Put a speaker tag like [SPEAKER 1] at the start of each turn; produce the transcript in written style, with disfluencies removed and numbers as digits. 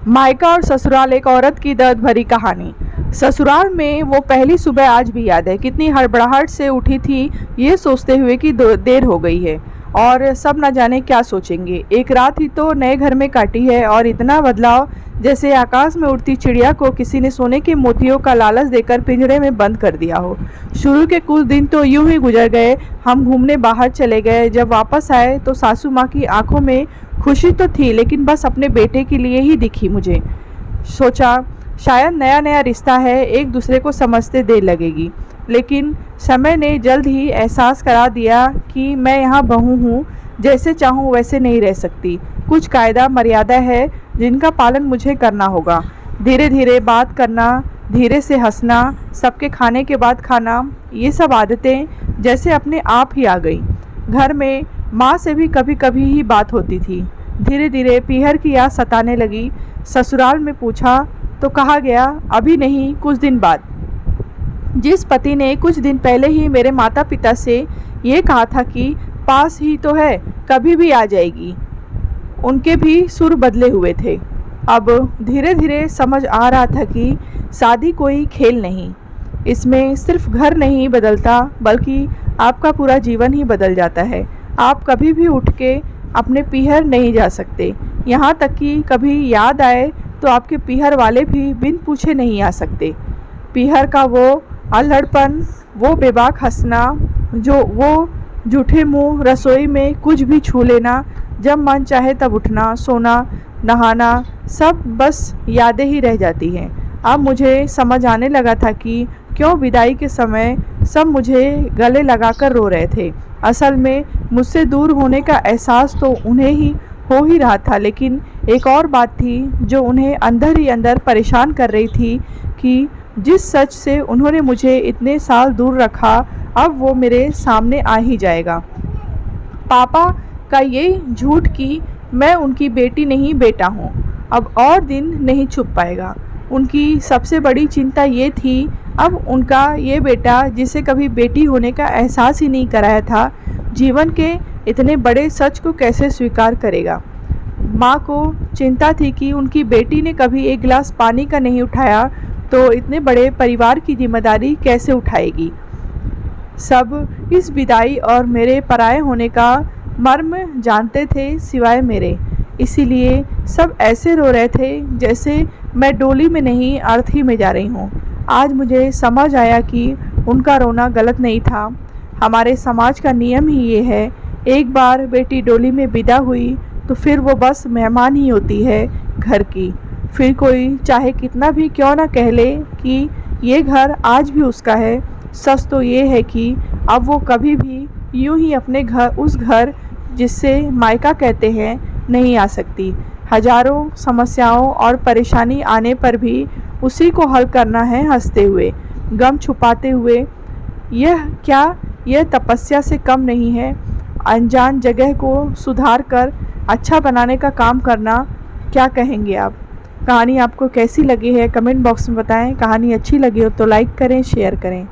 [SPEAKER 1] मायका और ससुराल, एक औरत की दर्द भरी कहानी। ससुराल में वो पहली सुबह आज भी याद है। कितनी हड़बड़ाहट से उठी थी, ये सोचते हुए कि देर हो गई है और सब न जाने क्या सोचेंगे। एक रात ही तो नए घर में काटी है और इतना बदलाव, जैसे आकाश में उड़ती चिड़िया को किसी ने सोने के मोतियों का लालच देकर पिंजरे में बंद कर दिया हो। शुरू के कुछ दिन तो यूं ही गुजर गए। हम घूमने बाहर चले गए। जब वापस आए तो सासू माँ की आंखों में खुशी तो थी, लेकिन बस अपने बेटे के लिए ही दिखी मुझे। सोचा शायद नया नया रिश्ता है, एक दूसरे को समझते देर लगेगी, लेकिन समय ने जल्द ही एहसास करा दिया कि मैं यहाँ बहू हूँ, जैसे चाहूँ वैसे नहीं रह सकती। कुछ कायदा मर्यादा है जिनका पालन मुझे करना होगा। धीरे धीरे बात करना, धीरे से हंसना, सबके खाने के बाद खाना, ये सब आदतें जैसे अपने आप ही आ गई। घर में माँ से भी कभी कभी ही बात होती थी। धीरे धीरे पीहर की याद सताने लगी। ससुराल में पूछा तो कहा गया अभी नहीं, कुछ दिन बाद। जिस पति ने कुछ दिन पहले ही मेरे माता पिता से ये कहा था कि पास ही तो है, कभी भी आ जाएगी, उनके भी सुर बदले हुए थे। अब धीरे धीरे समझ आ रहा था कि शादी कोई खेल नहीं, इसमें सिर्फ घर नहीं बदलता बल्कि आपका पूरा जीवन ही बदल जाता है। आप कभी भी उठ के अपने पीहर नहीं जा सकते, यहाँ तक कि कभी याद आए तो आपके पीहर वाले भी बिन पूछे नहीं आ सकते। पीहर का वो अल्हड़पन, वो बेबाक हंसना, वो झूठे मुंह, रसोई में कुछ भी छू लेना, जब मन चाहे तब उठना, सोना, नहाना, सब बस यादें ही रह जाती हैं। अब मुझे समझ आने लगा था कि क्यों विदाई के समय सब मुझे गले लगाकर रो रहे थे। असल में मुझसे दूर होने का एहसास तो उन्हें ही हो ही रहा था, लेकिन एक और बात थी जो उन्हें अंदर ही अंदर परेशान कर रही थी कि जिस सच से उन्होंने मुझे इतने साल दूर रखा, अब वो मेरे सामने आ ही जाएगा। पापा का ये झूठ कि मैं उनकी बेटी नहीं बेटा हूँ, अब और दिन नहीं छुप पाएगा। उनकी सबसे बड़ी चिंता ये थी, अब उनका ये बेटा जिसे कभी बेटी होने का एहसास ही नहीं कराया था, जीवन के इतने बड़े सच को कैसे स्वीकार करेगा। माँ को चिंता थी कि उनकी बेटी ने कभी एक गिलास पानी का नहीं उठाया तो इतने बड़े परिवार की जिम्मेदारी कैसे उठाएगी। सब इस विदाई और मेरे पराये होने का मर्म जानते थे सिवाय मेरे, इसीलिए सब ऐसे रो रहे थे जैसे मैं डोली में नहीं अर्थी में जा रही हूँ। आज मुझे समझ आया कि उनका रोना गलत नहीं था। हमारे समाज का नियम ही ये है, एक बार बेटी डोली में विदा हुई तो फिर वो बस मेहमान ही होती है घर की। फिर कोई चाहे कितना भी क्यों ना कह ले कि ये घर आज भी उसका है, सच तो ये है कि अब वो कभी भी यूं ही अपने घर, उस घर जिससे मायका कहते हैं, नहीं आ सकती। हजारों समस्याओं और परेशानी आने पर भी उसी को हल करना है हंसते हुए, गम छुपाते हुए। यह तपस्या से कम नहीं है। अनजान जगह को सुधार कर अच्छा बनाने का काम करना। क्या कहेंगे आप? कहानी आपको कैसी लगी है कमेंट बॉक्स में बताएं। कहानी अच्छी लगी हो तो लाइक करें, शेयर करें।